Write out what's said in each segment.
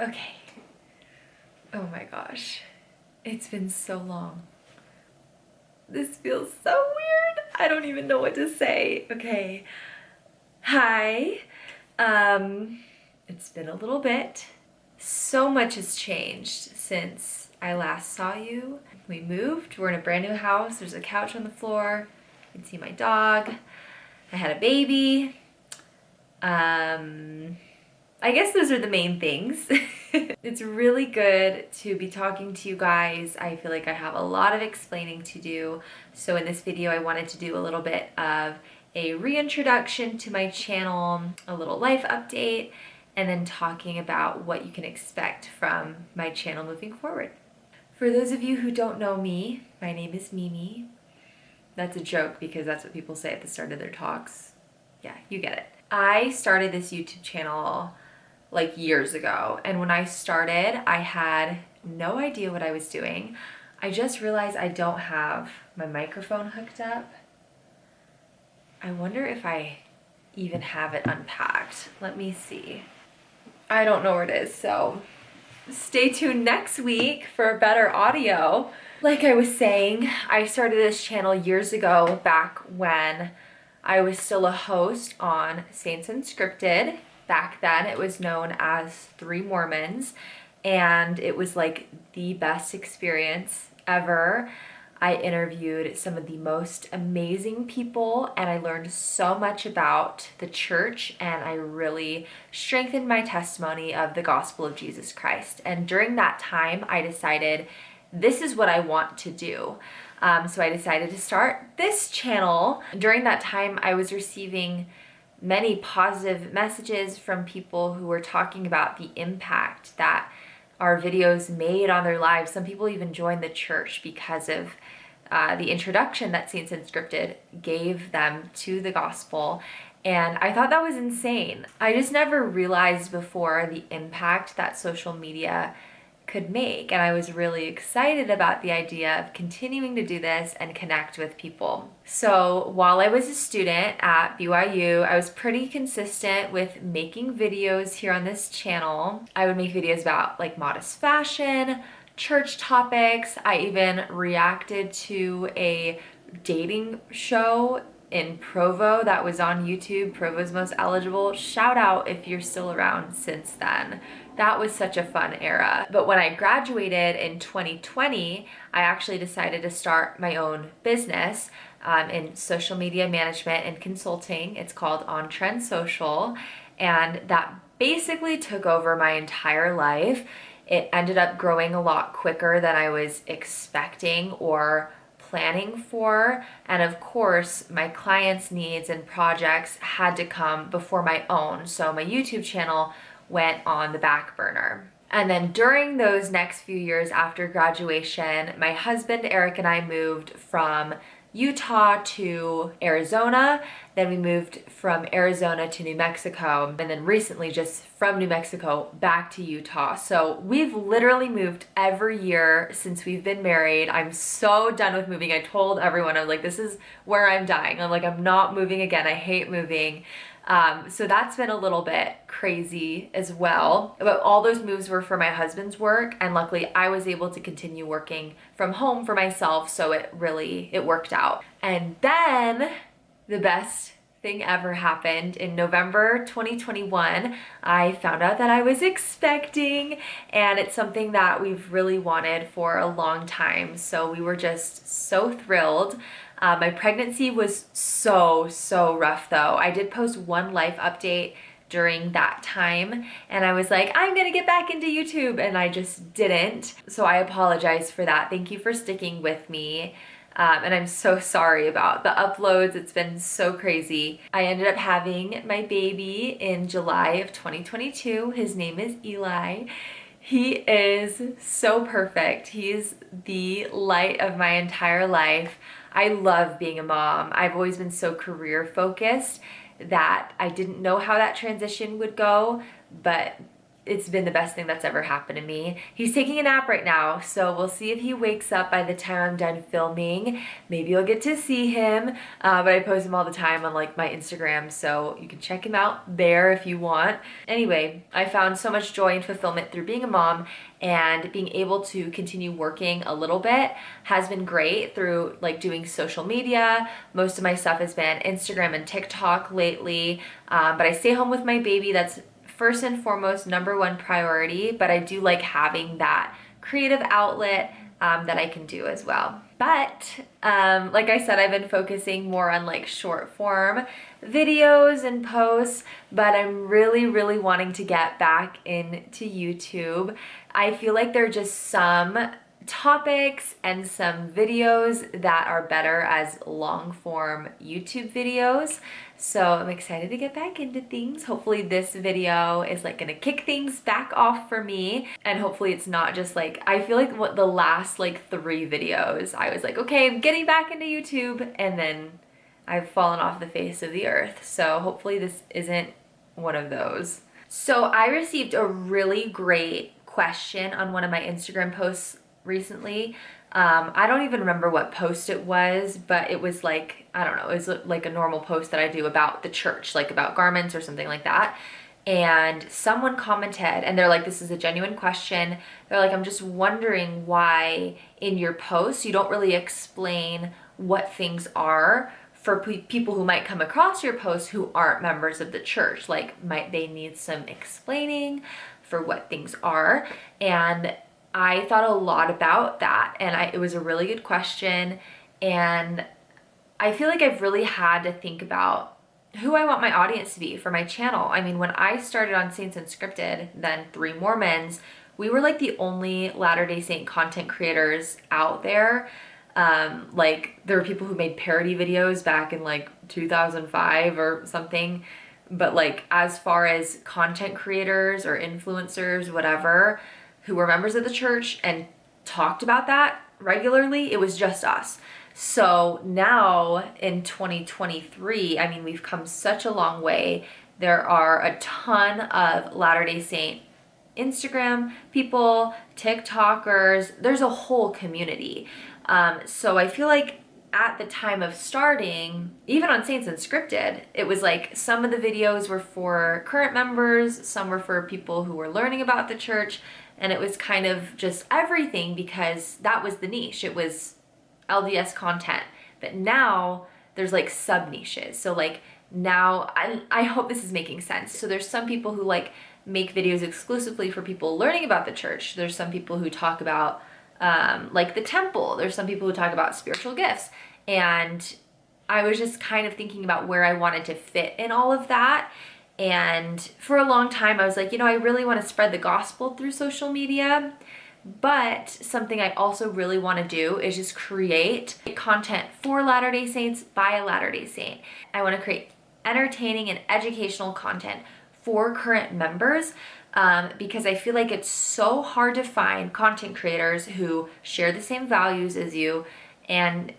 Okay. Oh my gosh. It's been so long. This feels so weird. I don't even know what to say. Okay. Hi. It's been a little bit. So much has changed since I last saw you. We moved. We're in a brand new house. There's a couch on the floor. You can see my dog. I had a baby. I guess those are the main things. It's really good to be talking to you guys. I feel like I have a lot of explaining to do. So in this video, I wanted to do a little bit of a reintroduction to my channel, a little life update, and then talking about what you can expect from my channel moving forward. For those of you who don't know me, my name is Mimi. That's a joke because that's what people say at the start of their talks. Yeah, you get it. I started this YouTube channel like years ago, and when I started, I had no idea what I was doing. I just realized I don't have my microphone hooked up. I wonder if I even have it unpacked. Let me see. I don't know where it is, so stay tuned next week for better audio. Like I was saying, I started this channel years ago, back when I was still a host on Saints Unscripted. Back then it was known as Three Mormons, and it was like the best experience ever. I interviewed some of the most amazing people, and I learned so much about the church, and I really strengthened my testimony of the gospel of Jesus Christ. And during that time, I decided this is what I want to do. So I decided to start this channel. During that time, I was receiving many positive messages from people who were talking about the impact that our videos made on their lives. Some people even joined the church because of the introduction that Saints Unscripted gave them to the gospel. And I thought that was insane. I just never realized before the impact that social media could make, and I was really excited about the idea of continuing to do this and connect with people. So while I was a student at BYU, I was pretty consistent with making videos here on this channel. I would make videos about like modest fashion, church topics. I even reacted to a dating show in Provo that was on YouTube, Provo's Most Eligible. Shout out if you're still around since then. That was such a fun era. But when I graduated in 2020, I actually decided to start my own business in social media management and consulting. It's called On Trend Social, and that basically took over my entire life. It ended up growing a lot quicker than I was expecting or planning for, and of course my clients' needs and projects had to come before my own, so my YouTube channel went on the back burner. And then during those next few years after graduation, my husband Eric and I moved from Utah to Arizona. Then we moved from Arizona to New Mexico, and then recently just from New Mexico back to Utah. So we've literally moved every year since we've been married. I'm so done with moving. I told everyone, I'm like, this is where I'm dying. I'm like, I'm not moving again. I hate moving. So that's been a little bit crazy as well. But all those moves were for my husband's work, and luckily I was able to continue working from home for myself, so it worked out. And then the best thing ever happened. In November 2021, I found out that I was expecting, and it's something that we've really wanted for a long time. So we were just so thrilled. My pregnancy was so rough though. I did post one life update during that time, and I was like, I'm gonna get back into YouTube, and I just didn't. So I apologize for that. Thank you for sticking with me. And I'm so sorry about the uploads. It's been so crazy. I ended up having my baby in July of 2022. His name is Eli. He is so perfect. He's the light of my entire life. I love being a mom. I've always been so career focused that I didn't know how that transition would go, but it's been the best thing that's ever happened to me. He's taking a nap right now, so we'll see if he wakes up by the time I'm done filming. Maybe you'll get to see him, but I post him all the time on like my Instagram, so you can check him out there if you want. Anyway, I found so much joy and fulfillment through being a mom, and being able to continue working a little bit has been great through like doing social media. Most of my stuff has been Instagram and TikTok lately, but I stay home with my baby. That's first and foremost #1 priority, but I do like having that creative outlet that I can do as well. But like I said, I've been focusing more on like short form videos and posts, but I'm really wanting to get back into YouTube. I feel like there are just some topics and some videos that are better as long form YouTube videos. So I'm excited to get back into things. Hopefully this video is like gonna kick things back off for me, and hopefully it's not just like, I feel like what the last like 3 videos I was like, okay, I'm getting back into YouTube, and then I've fallen off the face of the earth. So hopefully this isn't one of those. So I received a really great question on one of my Instagram posts recently. I don't even remember what post it was, but it was like, I don't know, it was like a normal post that I do about the church, like about garments or something like that. And someone commented, and they're like, this is a genuine question. They're like, I'm just wondering why in your post you don't really explain what things are for people who might come across your post who aren't members of the church. Like, might they need some explaining for what things are? And I thought a lot about that, and it was a really good question, and I feel like I've really had to think about who I want my audience to be for my channel. I mean, when I started on Saints Unscripted, then 3 Mormons, we were like the only Latter-day Saint content creators out there. Like, there were people who made parody videos back in like 2005 or something, but like as far as content creators or influencers, whatever, who were members of the church and talked about that regularly, it was just us. So now in 2023, I mean, we've come such a long way. There are a ton of Latter-day Saint Instagram people, TikTokers, there's a whole community. So I feel like at the time of starting, even on Saints Unscripted, it was like some of the videos were for current members, some were for people who were learning about the church, and it was kind of just everything because that was the niche. It was LDS content. But now there's like sub niches. So like now, I hope this is making sense. So there's some people who like make videos exclusively for people learning about the church. There's some people who talk about like the temple. There's some people who talk about spiritual gifts. And I was just kind of thinking about where I wanted to fit in all of that. And for a long time, I was like, you know, I really want to spread the gospel through social media. But something I also really want to do is just create content for Latter-day Saints by a Latter-day Saint. I want to create entertaining and educational content for current members, because I feel like it's so hard to find content creators who share the same values as you, and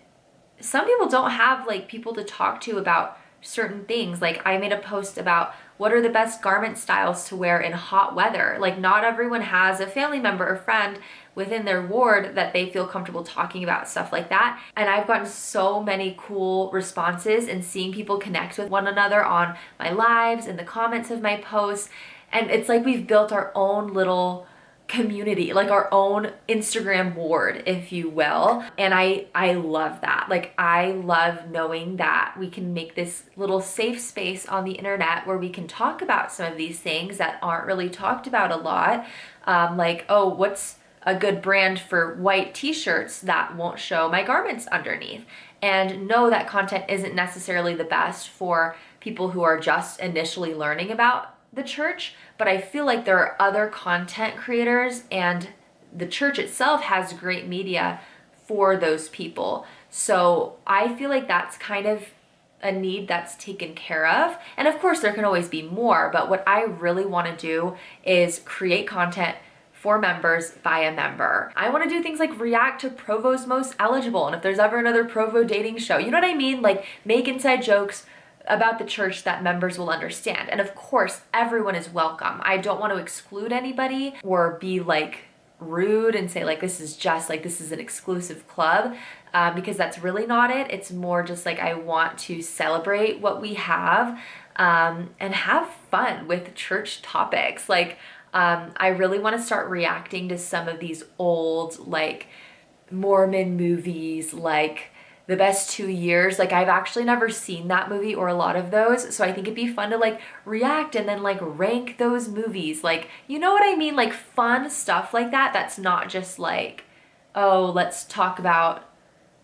some people don't have like people to talk to about certain things. Like, I made a post about what are the best garment styles to wear in hot weather. Like, not everyone has a family member or friend within their ward that they feel comfortable talking about stuff like that. And I've gotten so many cool responses and seeing people connect with one another on my lives and the comments of my posts. And it's like we've built our own little community, like our own Instagram ward, if you will. And I love that. Like, I love knowing that we can make this little safe space on the internet where we can talk about some of these things that aren't really talked about a lot. Like, oh, what's a good brand for white t-shirts that won't show my garments underneath? And know that content isn't necessarily the best for people who are just initially learning about the church, but I feel like there are other content creators, and the church itself has great media for those people. So I feel like that's kind of a need that's taken care of. And of course there can always be more, but what I really want to do is create content for members by a member. I want to do things like react to Provo's Most Eligible, and if there's ever another Provo dating show, you know what I mean? Like, make inside jokes about the church that members will understand. And of course, everyone is welcome. I don't want to exclude anybody or be like rude and say like this is an exclusive club, because that's really not it. It's more just like I want to celebrate what we have, and have fun with church topics. Like I really want to start reacting to some of these old like Mormon movies, like The Best 2 Years. Like I've actually never seen that movie or a lot of those, so I think it'd be fun to like react and then like rank those movies, like, you know what I mean, like fun stuff like that. That's not just like, oh, let's talk about,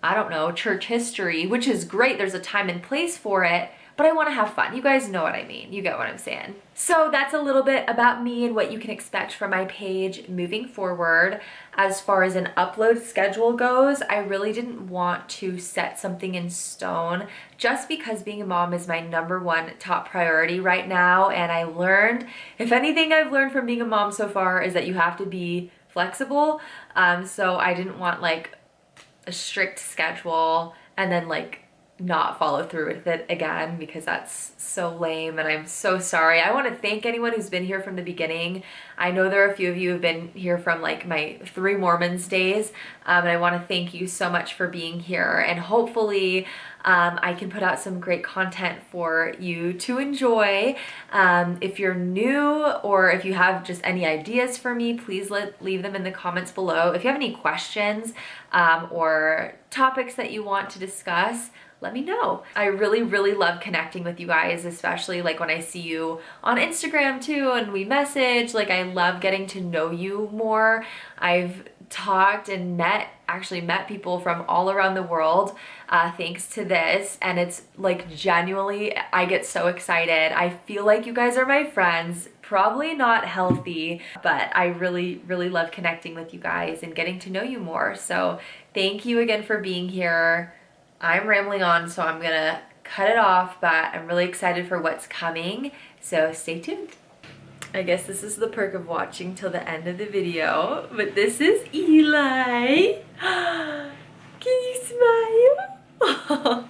I don't know, church history, which is great. There's a time and place for it, but I want to have fun. You guys know what I mean. You get what I'm saying. So that's a little bit about me and what you can expect from my page moving forward. As far as an upload schedule goes, I really didn't want to set something in stone just because being a mom is my #1 top priority right now. And I learned, if anything I've learned from being a mom so far, is that you have to be flexible. So I didn't want like a strict schedule and then like not follow through with it again, because that's so lame and I'm so sorry. I want to thank anyone who's been here from the beginning. I know there are a few of you who've been here from like my 3 Mormons days, and I want to thank you so much for being here, and hopefully I can put out some great content for you to enjoy. If you're new or if you have just any ideas for me, please leave them in the comments below. If you have any questions or topics that you want to discuss, let me know. I really, really love connecting with you guys, especially like when I see you on Instagram too and we message. Like I love getting to know you more. I've talked and actually met people from all around the world thanks to this, and it's like genuinely, I get so excited. I feel like you guys are my friends. Probably not healthy, but I really, really love connecting with you guys and getting to know you more. So thank you again for being here. I'm rambling on, so I'm gonna cut it off, but I'm really excited for what's coming, so stay tuned. I guess this is the perk of watching till the end of the video, but this is Eli. Can you smile?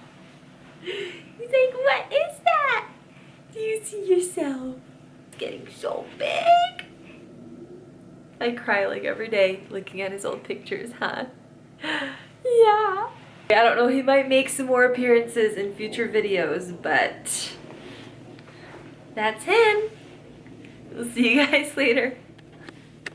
He's like, what is that? Do you see yourself? It's getting so big. I cry like every day looking at his old pictures, huh? Yeah. I don't know, he might make some more appearances in future videos, but that's him. We'll see you guys later.